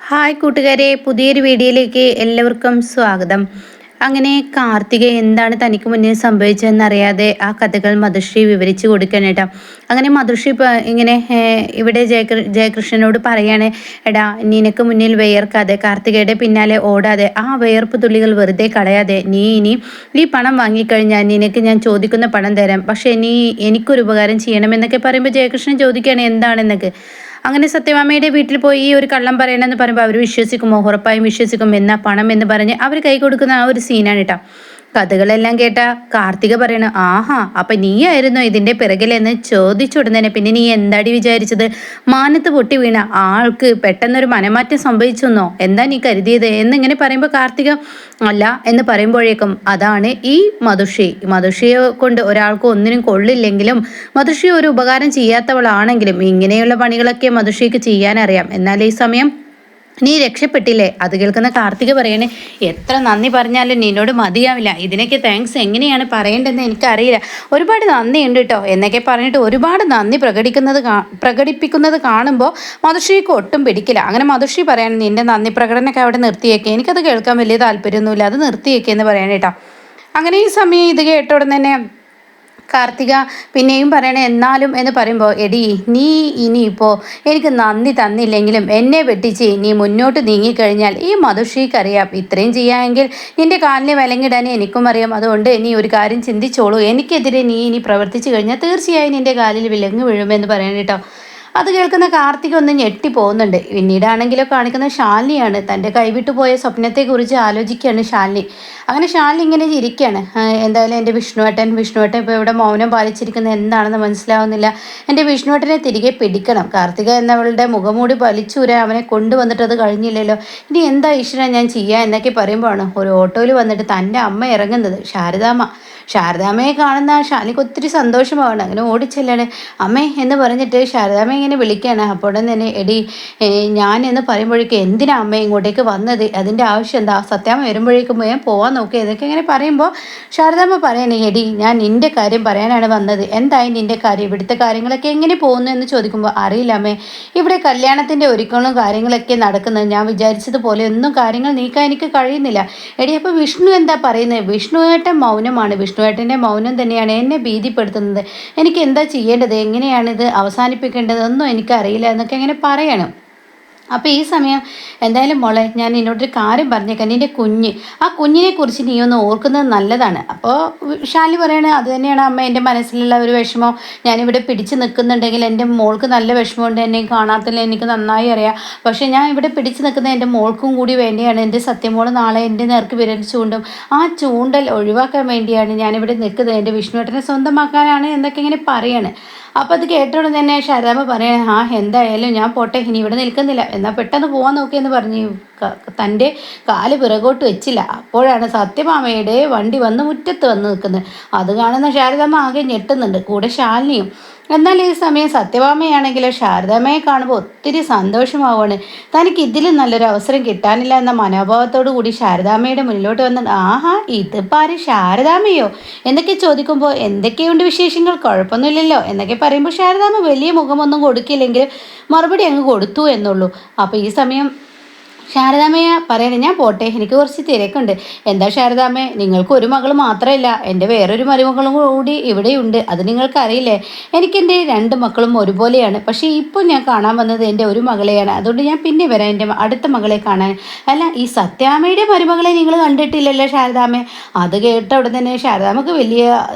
Hi കൂട്ടുകാരെ, പുതിയൊരു വീഡിയോയിലേക്ക് എല്ലാവർക്കും സ്വാഗതം. അങ്ങനെ കാർത്തിക എന്താണ് തനിക്ക് മുന്നിൽ സംഭവിച്ചതെന്നറിയാതെ ആ കഥകൾ മധുശ്രീ വിവരിച്ചു കൊടുക്കണം കേട്ടോ. അങ്ങനെ മധുശ്രീ ഇങ്ങനെ ഇവിടെ ജയകൃഷ്ണനോട് പറയാണ്, എടാ നിനക്ക് മുന്നിൽ വിയർക്കാതെ കാർത്തികയുടെ പിന്നാലെ ഓടാതെ ആ വിയർപ്പ് തുള്ളികൾ വെറുതെ കളയാതെ നീ ഇനി ഈ പണം വാങ്ങിക്കഴിഞ്ഞാൽ നിനക്ക് ഞാൻ ചോദിക്കുന്ന പണം തരാം, പക്ഷേ നീ എനിക്കൊരു ഉപകാരം ചെയ്യണമെന്നൊക്കെ പറയുമ്പോൾ ജയകൃഷ്ണൻ ചോദിക്കുകയാണ് എന്താണെന്നൊക്കെ. അങ്ങനെ സത്യഭാമയുടെ വീട്ടിൽ പോയി ഈ ഒരു കള്ളം പറയണമെന്ന് പറയുമ്പോൾ അവർ വിശ്വസിക്കുമോ? ഉറപ്പായും വിശ്വസിക്കും. എന്നാ പണം എന്ന് പറഞ്ഞ് അവർ കൈ കൊടുക്കുന്ന ആ ഒരു സീനാണ് കേട്ടോ. കഥകളെല്ലാം കേട്ട കാർത്തിക പറയണ, ആഹാ അപ്പൊ നീയായിരുന്നോ ഇതിന്റെ പിറകിലെന്ന് ചോദിച്ചുടനെ, പിന്നെ നീ എന്താടി വിചാരിച്ചത്? മാനത്ത് പൊട്ടി വീണ ആൾക്ക് പെട്ടെന്നൊരു മനമാറ്റം സംഭവിച്ചെന്നോ? എന്താ നീ കരുതിയത് എന്നിങ്ങനെ പറയുമ്പോൾ കാർത്തിക അല്ല എന്ന് പറയുമ്പോഴേക്കും അതാണ് ഈ മധുഷിയെ കൊണ്ട് ഒരാൾക്ക് ഒന്നിനും കൊള്ളില്ലെങ്കിലും മധുഷി ഒരു ഉപകാരം ചെയ്യാത്തവളാണെങ്കിലും ഇങ്ങനെയുള്ള പണികളൊക്കെ മധുഷിക്ക് ചെയ്യാനറിയാം. എന്നാൽ ഈ സമയം നീ രക്ഷപ്പെട്ടില്ലേ? അത് കേൾക്കുന്ന കാർത്തിക പറയണേ, എത്ര നന്ദി പറഞ്ഞാലും നിന്നോട് മതിയാവില്ല, ഇതിനൊക്കെ താങ്ക്സ് എങ്ങനെയാണ് പറയേണ്ടതെന്ന് എനിക്കറിയില്ല, ഒരുപാട് നന്ദിയുണ്ട് കേട്ടോ എന്നൊക്കെ പറഞ്ഞിട്ട് ഒരുപാട് നന്ദി പ്രകടിപ്പിക്കുന്നത് കാണുമ്പോൾ മധുശ്രീക്ക് ഒട്ടും പിടിക്കില്ല. അങ്ങനെ മധുശ്രീ പറയാണ്, നിന്റെ നന്ദി പ്രകടനമൊക്കെ അവിടെ നിർത്തിയേക്കെ, എനിക്കത് കേൾക്കാൻ വലിയ താല്പര്യമൊന്നുമില്ല, അത് നിർത്തിയേക്കെ എന്ന് പറയണേട്ടോ. അങ്ങനെ ഈ സമയം ഇത് കേട്ട ഉടനെ തന്നെ കാർത്തിക പിന്നെയും പറയണേ എന്നാലും എന്ന് പറയുമ്പോൾ, എടി നീ ഇനിയിപ്പോൾ എനിക്ക് നന്ദി തന്നില്ലെങ്കിലും എന്നെ വെട്ടിച്ച് നീ മുന്നോട്ട് നീങ്ങിക്കഴിഞ്ഞാൽ ഈ മധുശ്രീക്കറിയാം ഇത്രയും ചെയ്യാമെങ്കിൽ നിന്റെ കാലിനെ വിലങ്ങിടാൻ എനിക്കും അറിയാം. അതുകൊണ്ട് നീ ഒരു കാര്യം ചിന്തിച്ചോളൂ, എനിക്കെതിരെ നീ ഇനി പ്രവർത്തിച്ചു കഴിഞ്ഞാൽ തീർച്ചയായും നിന്റെ കാലിൽ വിലങ്ങ് വീഴുമെന്ന് പറയണം കേട്ടോ. അത് കേൾക്കുന്ന കാർത്തിക് ഒന്ന് ഞെട്ടി പോകുന്നുണ്ട്. പിന്നീടാണെങ്കിലോ കാണിക്കുന്ന ശാലിനിയാണ്. തൻ്റെ കൈവിട്ടു പോയ സ്വപ്നത്തെക്കുറിച്ച് ആലോചിക്കുകയാണ് ശാലിനി. അങ്ങനെ ശാലിനി ഇങ്ങനെ ഇരിക്കുകയാണ്. എന്തായാലും എൻ്റെ വിഷ്ണുവേട്ടൻ ഇപ്പോൾ ഇവിടെ മൗനം പാലിച്ചിരിക്കുന്നത് എന്താണെന്ന് മനസ്സിലാവുന്നില്ല. എൻ്റെ വിഷ്ണുവേട്ടനെ തിരികെ പിടിക്കണം. കാർത്തിക എന്നവളുടെ മുഖംമൂടി വലിച്ചൂരാൻ അവനെ കൊണ്ടുവന്നിട്ട് അത് കഴിഞ്ഞില്ലല്ലോ. ഇനി എന്താ ഈശ്വരൻ ഞാൻ ചെയ്യുക എന്നൊക്കെ പറയുമ്പോഴാണ് ഒരു ഓട്ടോയിൽ വന്നിട്ട് തൻ്റെ അമ്മ ഇറങ്ങുന്നത്, ശാരദാമ്മയെ കാണുന്ന ശാലിനിക്ക് ഒത്തിരി സന്തോഷമാവണം. അങ്ങനെ ഓടിച്ചെല്ലാണ്. അമ്മേ എന്ന് പറഞ്ഞിട്ട് ശാരദാമ്മ ഇങ്ങനെ വിളിക്കുകയാണ്. അപ്പോൾ തന്നെ എടി ഞാൻ എന്ന് പറയുമ്പോഴേക്കും എന്തിനാ അമ്മ ഇങ്ങോട്ടേക്ക് വന്നത്, അതിൻ്റെ ആവശ്യം എന്താ, സത്യാമ്മ വരുമ്പോഴേക്കും ഞാൻ പോകാൻ നോക്കുക ഇതൊക്കെ ഇങ്ങനെ പറയുമ്പോൾ ശാരദാമ്മ പറയണേ, എടി ഞാൻ നിൻ്റെ കാര്യം പറയാനാണ് വന്നത്, എന്തായി നിൻ്റെ കാര്യം, ഇവിടുത്തെ കാര്യങ്ങളൊക്കെ എങ്ങനെ പോകുന്നു എന്ന് ചോദിക്കുമ്പോൾ അറിയില്ല അമ്മേ, ഇവിടെ കല്യാണത്തിൻ്റെ ഒരുക്കങ്ങളും കാര്യങ്ങളൊക്കെ നടക്കുന്നത്, ഞാൻ വിചാരിച്ചതുപോലെ ഒന്നും കാര്യങ്ങൾ നീക്കാൻ എനിക്ക് കഴിയുന്നില്ല. എടി അപ്പോൾ വിഷ്ണു എന്താ പറയുന്നത്? വിഷ്ണുവേട്ടൻ മൗനമാണ്, വിഷ്ണുവേട്ടൻ്റെ മൗനം തന്നെയാണ് എന്നെ ഭീതിപ്പെടുത്തുന്നത്, എനിക്ക് എന്താ ചെയ്യേണ്ടത്, എങ്ങനെയാണിത് അവസാനിപ്പിക്കേണ്ടതെന്നൊന്നും എനിക്കറിയില്ല എന്നൊക്കെ അങ്ങനെ പറയണം. അപ്പോൾ ഈ സമയം എന്തായാലും മോളെ ഞാൻ നിന്നോടൊരു കാര്യം പറഞ്ഞേക്കാം, നിൻ്റെ ആ കുഞ്ഞിനെ കുറിച്ച് നീ ഒന്ന് ഓർക്കുന്നത് നല്ലതാണ്. അപ്പോൾ ഷാലി പറയണേ, അത് തന്നെയാണ് അമ്മ എൻ്റെ മനസ്സിലുള്ള ഒരു വിഷമം, ഞാനിവിടെ പിടിച്ച് നിൽക്കുന്നുണ്ടെങ്കിൽ എൻ്റെ മോൾക്ക് നല്ല വിഷമമുണ്ട്, എന്നെ കാണാത്തില്ല എനിക്ക് നന്നായി അറിയാം, പക്ഷേ ഞാൻ ഇവിടെ പിടിച്ച് നിൽക്കുന്നത് എൻ്റെ മോൾക്കും കൂടി വേണ്ടിയാണ്. എൻ്റെ സത്യമോൾ നാളെ എൻ്റെ നേർക്ക് വിരൽ ചൂണ്ടും, ആ ചൂണ്ടൽ ഒഴിവാക്കാൻ വേണ്ടിയാണ് ഞാനിവിടെ നിൽക്കുന്നത്, എൻ്റെ വിഷ്ണുവേട്ടനെ സ്വന്തമാക്കാനാണ് എന്നൊക്കെ ഇങ്ങനെ പറയാണ്. അപ്പോൾ അത് കേട്ടോടെ തന്നെ ശാരദാമ്മ പറയണേ, എന്തായാലും ഞാൻ പോട്ടെ, ഇനി ഇവിടെ നിൽക്കുന്നില്ല, എന്നാൽ പെട്ടെന്ന് പോകാൻ നോക്കിയെന്ന് പറഞ്ഞ് തൻ്റെ കാല് പിറകോട്ട് വെച്ചില്ല. അപ്പോഴാണ് സത്യഭാമയുടെ വണ്ടി വന്ന് മുറ്റത്ത് വന്ന് നിൽക്കുന്നത്. അത് കാണുന്ന ശാരദാമ്മ ആകെ ഞെട്ടുന്നുണ്ട്, കൂടെ ശാലിനിയും. എന്നാൽ ഈ സമയം സത്യഭാമയാണെങ്കിലോ ശാരദാമ്മയെ കാണുമ്പോൾ ഒത്തിരി സന്തോഷമാവുകയാണ്. തനിക്ക് ഇതിലും നല്ലൊരു അവസരം കിട്ടാനില്ല എന്ന മനോഭാവത്തോടു കൂടി ശാരദാമ്മയുടെ മുന്നിലോട്ട് വന്ന്, ഇതിപ്പോൾ ആര്, ശാരദാമ്മയോ എന്നൊക്കെ ചോദിക്കുമ്പോൾ എന്തൊക്കെയുണ്ട് വിശേഷങ്ങൾ, കുഴപ്പമൊന്നുമില്ലല്ലോ എന്നൊക്കെ പറയുമ്പോൾ ശാരദാമ്മ വലിയ മുഖമൊന്നും കൊടുക്കില്ലെങ്കിൽ മറുപടി അങ്ങ് കൊടുത്തു എന്നുള്ളൂ. അപ്പോൾ ഈ സമയം ശാരദാമ്മയ പറയണേ, ഞാൻ പോട്ടെ, എനിക്ക് കുറച്ച് തിരക്കുണ്ട്. എന്താ ശാരദാമ്മേ, നിങ്ങൾക്ക് ഒരു മകൾ മാത്രമല്ല, എൻ്റെ വേറൊരു മരുമകളും കൂടി ഇവിടെയുണ്ട്, അത് നിങ്ങൾക്കറിയില്ലേ? എനിക്കെൻ്റെ 2 മക്കളും ഒരുപോലെയാണ്, പക്ഷേ ഇപ്പോൾ ഞാൻ കാണാൻ വന്നത് എൻ്റെ ഒരു മകളെയാണ്, അതുകൊണ്ട് ഞാൻ പിന്നെ വരാം എൻ്റെ അടുത്ത മകളെ കാണാൻ. അല്ല, ഈ സത്യാമ്മയുടെ മരുമകളെ നിങ്ങൾ കണ്ടിട്ടില്ലല്ലോ ശാരദാമ്മേ? അത് കേട്ട ഉടനെ തന്നെ ശാരദാമ്മക്ക് വലിയ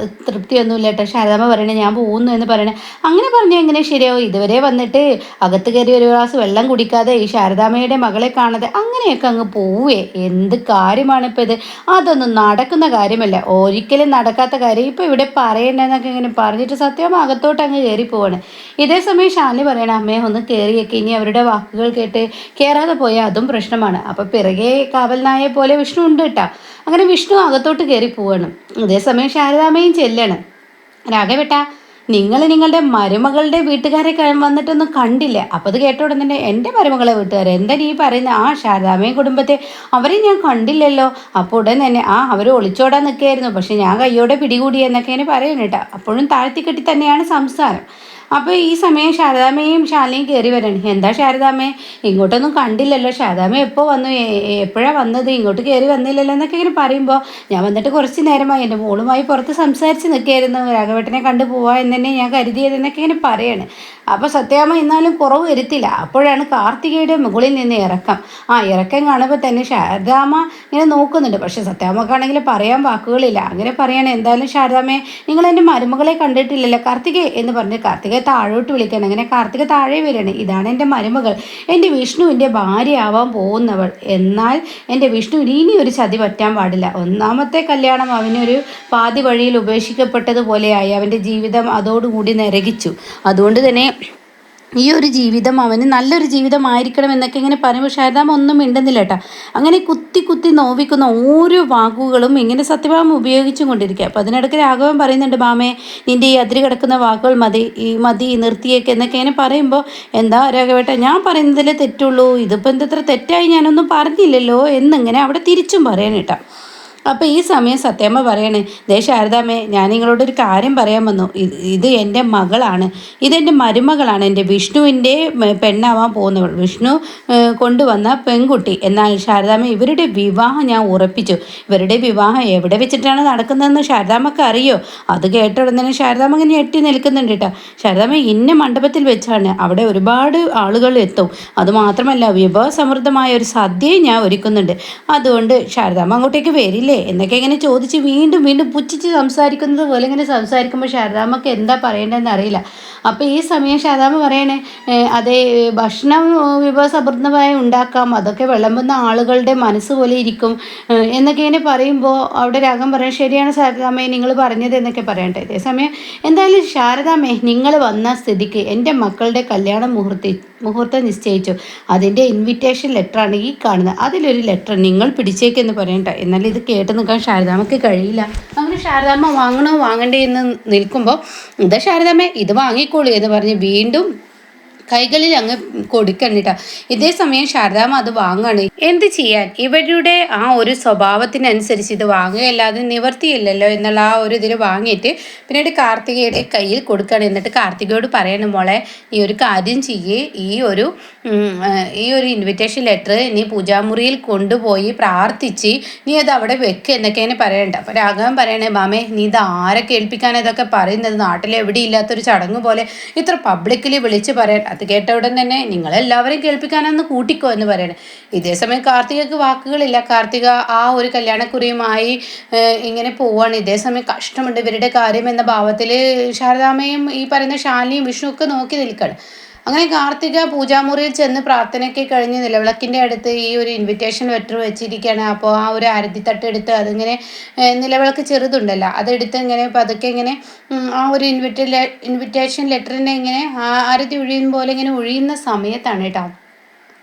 തൃപ്തിയൊന്നുമില്ല കേട്ടോ. ശാരദാമ്മ പറയണേ, ഞാൻ പോകുന്നു എന്ന് പറയണേ. അങ്ങനെ പറഞ്ഞാൽ എങ്ങനെ ശരിയാവും? ഇതുവരെ വന്നിട്ട് അകത്ത് കയറി ഒരു ഗ്ലാസ് വെള്ളം കുടിക്കാതെ ഈ ശാരദാമ്മയുടെ മകളെ കാണാതെ അങ്ങനെയൊക്കെ അങ്ങ് പോവേ, എന്ത് കാര്യമാണ് ഇപ്പം ഇത്? അതൊന്നും നടക്കുന്ന കാര്യമല്ല, ഒരിക്കലും നടക്കാത്ത കാര്യം ഇപ്പം ഇവിടെ പറയണ്ടെന്നൊക്കെ ഇങ്ങനെ പറഞ്ഞിട്ട് സത്യം അകത്തോട്ട് അങ്ങ് കയറി പോവാണ്. ഇതേ സമയം ശാലിനി പറയണ, അമ്മയെ ഒന്ന് കയറിയൊക്കെ, ഇനി അവരുടെ വാക്കുകൾ കേട്ട് കയറാതെ പോയാൽ അതും പ്രശ്നമാണ്. അപ്പം പിറകെ കാവൽ നായെ പോലെ വിഷ്ണു ഉണ്ട് കേട്ടോ. അങ്ങനെ വിഷ്ണു അകത്തോട്ട് കയറി പോവാണ്. അതേസമയം ശാരദാമ്മയും ചെല്ലാണ്. രാഘവേട്ടാ, നിങ്ങൾ നിങ്ങളുടെ മരുമകളുടെ വീട്ടുകാരെ വന്നിട്ടൊന്നും കണ്ടില്ല? അപ്പോൾ അത് കേട്ട ഉടനെ തന്നെ, എൻ്റെ മരുമകളെ വീട്ടുകാരെ എന്താ നീ പറയുന്നത്? ശാരദാമ്മയും കുടുംബത്തെ അവരെ ഞാൻ കണ്ടില്ലല്ലോ. അപ്പോൾ ഉടൻ തന്നെ അവർ ഒളിച്ചോടാൻ നിൽക്കുകയായിരുന്നു, പക്ഷെ ഞാൻ കയ്യോടെ പിടികൂടി എന്നൊക്കെ ഇങ്ങനെ പറയുന്നു കേട്ടോ. അപ്പോഴും താഴ്ത്തിക്കെട്ടി തന്നെയാണ് സംസാരം. അപ്പോൾ ഈ സമയം ശാരദാമ്മയും ശാലിനിയും കയറി വരണം. എന്താ ശാരദാമ്മേ, ഇങ്ങോട്ടൊന്നും കണ്ടില്ലല്ലോ, ശാരദാമ്മ എപ്പോൾ വന്നു, എപ്പോഴാണ് വന്നത്, ഇങ്ങോട്ട് കയറി വന്നില്ലല്ലോ എന്നൊക്കെ ഇങ്ങനെ പറയുമ്പോൾ, ഞാൻ വന്നിട്ട് കുറച്ച് നേരമായി, എൻ്റെ മോളുമായി പുറത്ത് സംസാരിച്ച് നിൽക്കുകയായിരുന്നു, രാഘവേട്ടനെ കണ്ടു പോവാ എന്ന് തന്നെ ഞാൻ കരുതിയതെന്നൊക്കെ ഇങ്ങനെ പറയാണ്. അപ്പോൾ സത്യാമ്മ എന്നാലും കുറവ് വരുത്തില്ല. അപ്പോഴാണ് കാർത്തികയുടെ മുകളിൽ നിന്ന് ഇറക്കം. ഇറക്കം കാണുമ്പോൾ തന്നെ ശാരദാമ്മ ഇങ്ങനെ നോക്കുന്നുണ്ട്. പക്ഷെ സത്യാമ്മക്കാണെങ്കിൽ പറയാൻ വാക്കുകളില്ല. അങ്ങനെ പറയാണ്, എന്തായാലും ശാരദാമ്മയെ നിങ്ങൾ എൻ്റെ മരുമകളെ കണ്ടിട്ടില്ലല്ലോ, കാർത്തികേ എന്ന് പറഞ്ഞ് കാർത്തികയെ താഴോട്ട് വിളിക്കണം. അങ്ങനെ കാർത്തിക താഴെ വരികയാണ്. ഇതാണ് എൻ്റെ മരുമകൾ, എൻ്റെ വിഷ്ണുവിൻ്റെ ഭാര്യയാവാൻ പോകുന്നവൾ. എന്നാൽ എൻ്റെ വിഷ്ണുവിന് ഇനി ഒരു ചതി പറ്റാൻ പാടില്ല. ഒന്നാമത്തെ കല്യാണം അവനൊരു പാതി വഴിയിൽ ഉപേക്ഷിക്കപ്പെട്ടതുപോലെയായി. അവൻ്റെ ജീവിതം അതോടുകൂടി നരകിച്ചു. അതുകൊണ്ട് തന്നെ ഈ ഒരു ജീവിതം അവന് നല്ലൊരു ജീവിതമായിരിക്കണം എന്നൊക്കെ ഇങ്ങനെ പറയുമ്പോൾ ശാരദാമ്മ ഒന്നും മിണ്ടുന്നില്ല കേട്ടോ. അങ്ങനെ കുത്തി കുത്തി നോവിക്കുന്ന ഓരോ വാക്കുകളും ഇങ്ങനെ സത്യഭാമ ഉപയോഗിച്ചും കൊണ്ടിരിക്കുക. അപ്പോൾ അതിനിടയ്ക്ക് രാഘവൻ പറയുന്നുണ്ട്, ഭാമേ നിൻ്റെ ഈ അതിര് കിടക്കുന്ന വാക്കുകൾ മതി നിർത്തിയേക്ക് എന്നൊക്കെ ഇങ്ങനെ പറയുമ്പോൾ, എന്താ രാഘവേട്ട ഞാൻ പറയുന്നതിലേ തെറ്റുള്ളൂ, ഇതിപ്പോൾ എന്തത്ര തെറ്റായി ഞാനൊന്നും പറഞ്ഞില്ലല്ലോ എന്നിങ്ങനെ അവിടെ തിരിച്ചും പറയാൻ കേട്ടോ. അപ്പോൾ ഈ സമയം സത്യമ്മ പറയണേ, ദേ ശാരദാമ്മേ, ഞാൻ നിങ്ങളോടൊരു കാര്യം പറയാൻ വന്നു. ഇത് എൻ്റെ മകളാണ്, ഇതെൻ്റെ മരുമകളാണ്, എൻ്റെ വിഷ്ണുവിൻ്റെ പെണ്ണാവാൻ പോകുന്നവൾ, വിഷ്ണു കൊണ്ടുവന്ന പെൺകുട്ടി. എന്നാൽ ശാരദാമ്മ, ഇവരുടെ വിവാഹം ഞാൻ ഉറപ്പിച്ചു. ഇവരുടെ വിവാഹം എവിടെ വെച്ചിട്ടാണ് നടക്കുന്നതെന്ന് ശാരദാമ്മക്ക് അറിയോ? അത് കേട്ട ഉടനെ ശാരദാമ്മ ഇങ്ങനെ ഞെട്ടി നിൽക്കുന്നുണ്ട് കേട്ടോ. ശാരദാമ്മ, ഇന്ന മണ്ഡപത്തിൽ വെച്ചാണ്, അവിടെ ഒരുപാട് ആളുകൾ എത്തും. അതുമാത്രമല്ല വിഭവസമൃദ്ധമായ ഒരു സദ്യയും ഞാൻ ഒരുക്കുന്നുണ്ട്. അതുകൊണ്ട് ശാരദാമ്മ അങ്ങോട്ടേക്ക് വരില്ലേ എന്നൊക്കെ ഇങ്ങനെ ചോദിച്ച് വീണ്ടും വീണ്ടും പുച്ഛിച്ച് സംസാരിക്കുന്നത് പോലെ ഇങ്ങനെ സംസാരിക്കുമ്പോൾ ശാരദാമ്മക്ക് എന്താ പറയേണ്ടതെന്ന് അറിയില്ല. അപ്പോൾ ഈ സമയം ശാരദാമ്മ പറയണേ, അതേ ഭക്ഷണം വിഭവസമൃദ്ധമായി ഉണ്ടാക്കാം, അതൊക്കെ വിളമ്പുന്ന ആളുകളുടെ മനസ്സ് പോലെ ഇരിക്കും എന്നൊക്കെ ഇങ്ങനെ പറയുമ്പോൾ അവിടെ രാഘവൻ പറയാം, ശരിയാണ് ശാരദാമ്മയെ നിങ്ങൾ പറഞ്ഞത് എന്നൊക്കെ പറയട്ടെ. അതേസമയം എന്തായാലും ശാരദാമ്മേ, നിങ്ങൾ വന്ന സ്ഥിതിക്ക് എൻ്റെ മക്കളുടെ കല്യാണ മുഹൂർത്തം നിശ്ചയിച്ചു. അതിൻ്റെ ഇൻവിറ്റേഷൻ ലെറ്ററാണ് ഈ കാണുന്നത്. അതിലൊരു ലെറ്റർ നിങ്ങൾ പിടിച്ചേക്കെന്ന് പറയട്ടെ. എന്നാൽ ഇത് കേട്ട് നിൽക്കാൻ ശാരദാമ്മക്ക് കഴിയില്ല. അങ്ങനെ ശാരദാമ്മ വാങ്ങണോ വാങ്ങണ്ടേ എന്ന് നിൽക്കുമ്പോൾ, എന്താ ശാരദാമ്മ ഇത് വാങ്ങിക്കോളൂ എന്ന് പറഞ്ഞ് വീണ്ടും കൈകളിൽ അങ്ങ് കൊടുക്കണിട്ടാ. ഇതേ സമയം ശാരദാമ്മ അത് വാങ്ങാണ്. എന്ത് ചെയ്യാൻ, ഇവരുടെ ആ ഒരു സ്വഭാവത്തിനനുസരിച്ച് ഇത് വാങ്ങുകയല്ലാതെ നിവർത്തിയില്ലല്ലോ എന്നുള്ള ആ ഒരു ഇതിൽ വാങ്ങിയിട്ട് പിന്നീട് കാർത്തികയുടെ കയ്യിൽ കൊടുക്കുകയാണ്. എന്നിട്ട് കാർത്തികയോട് പറയണം, മോളെ നീ ഒരു കാര്യം ചെയ്യേ, ഈ ഒരു ഇൻവിറ്റേഷൻ ലെറ്റർ നീ പൂജാമുറിയിൽ കൊണ്ടുപോയി പ്രാർത്ഥിച്ച് നീ അത് അവിടെ വെക്കുക എന്നൊക്കെയാണ് പറയണ്ട. അപ്പോൾ രാഘവൻ പറയണേ, മാമേ നീ ഇത് ആരെ കേൾപ്പിക്കാൻ ഇതൊക്കെ പറയുന്നത്, നാട്ടിലെവിടെ ഇല്ലാത്തൊരു ചടങ്ങ് പോലെ ഇത്ര പബ്ലിക്കലി വിളിച്ച് പറയാൻ. അത് കേട്ട ഉടൻ തന്നെ നിങ്ങളെല്ലാവരും കേൾപ്പിക്കാനൊന്ന് കൂട്ടിക്കോ എന്ന് പറയണേ. ഇതേസമയം കാർത്തികക്ക് വാക്കുകളില്ല. കാർത്തിക ആ ഒരു കല്യാണക്കുറിയുമായി ഇങ്ങനെ പോവാണ്. ഇതേസമയം കഷ്ടമുണ്ട് ഇവരുടെ കാര്യം എന്ന ഭാവത്തിൽ ശാരദാമ്മയും ഈ പറയുന്ന ശാലിനിയും വിഷ്ണു ഒക്കെ നോക്കി നിൽക്കുകയാണ്. അങ്ങനെ കാർത്തിക പൂജാമുറിയിൽ ചെന്ന് പ്രാർത്ഥനയ്ക്ക് കഴിഞ്ഞ് നിലവിളക്കിൻ്റെ അടുത്ത് ഈ ഒരു ഇൻവിറ്റേഷൻ ലെറ്റർ വെച്ചിരിക്കുകയാണ്. അപ്പോൾ ആ ഒരു അരതിത്തട്ട് എടുത്ത് അതിങ്ങനെ നിലവിളക്ക് ചെറുതുണ്ടല്ലോ അതെടുത്ത് ഇങ്ങനെ പതുക്കെ ഇങ്ങനെ ആ ഒരു ഇൻവിറ്റേഷൻ ലെറ്ററിനെ ഇങ്ങനെ ആരതി ഒഴിയുന്ന പോലെ ഇങ്ങനെ ഒഴിയുന്ന സമയത്താണ് കേട്ടോ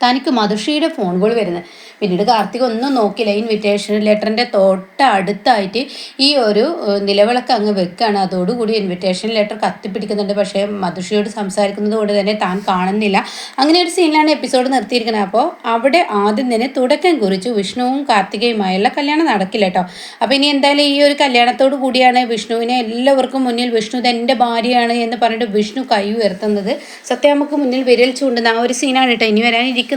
തനിക്ക് മധുശ്രീയുടെ ഫോൺ കോൾ വരുന്നത്. പിന്നീട് കാർത്തിക ഒന്നും നോക്കില്ല. ഇൻവിറ്റേഷൻ ലെറ്ററിൻ്റെ തൊട്ടടുത്തായിട്ട് ഈ ഒരു നിലവിളക്ക് അങ്ങ് വെക്കുകയാണ്. അതോടുകൂടി ഇൻവിറ്റേഷൻ ലെറ്റർ കത്തിപ്പിടിക്കുന്നുണ്ട്. പക്ഷേ മധുശ്രീയോട് സംസാരിക്കുന്നത് കൊണ്ട് തന്നെ താൻ കാണുന്നില്ല. അങ്ങനെ ഒരു സീനിലാണ് എപ്പിസോഡ് നിർത്തിയിരിക്കുന്നത്. അപ്പോൾ അവിടെ ആദ്യം തന്നെ തുടക്കം കുറിച്ചു വിഷ്ണുവും കാർത്തികയുമായുള്ള കല്യാണം നടക്കില്ല കേട്ടോ. അപ്പോൾ ഇനി എന്തായാലും ഈ ഒരു കല്യാണത്തോടു കൂടിയാണ് വിഷ്ണുവിനെ എല്ലാവർക്കും മുന്നിൽ വിഷ്ണു തൻ്റെ ഭാര്യയാണ് എന്ന് പറഞ്ഞിട്ട് വിഷ്ണു കൈ ഉയർത്തുന്നത്. സത്യാമ്മക്ക് മുന്നിൽ വിരൽ ചൂണ്ടുന്ന ആ ഒരു സീനാണ് കേട്ടോ ഇനി വരാനിരിക്കുന്നത്.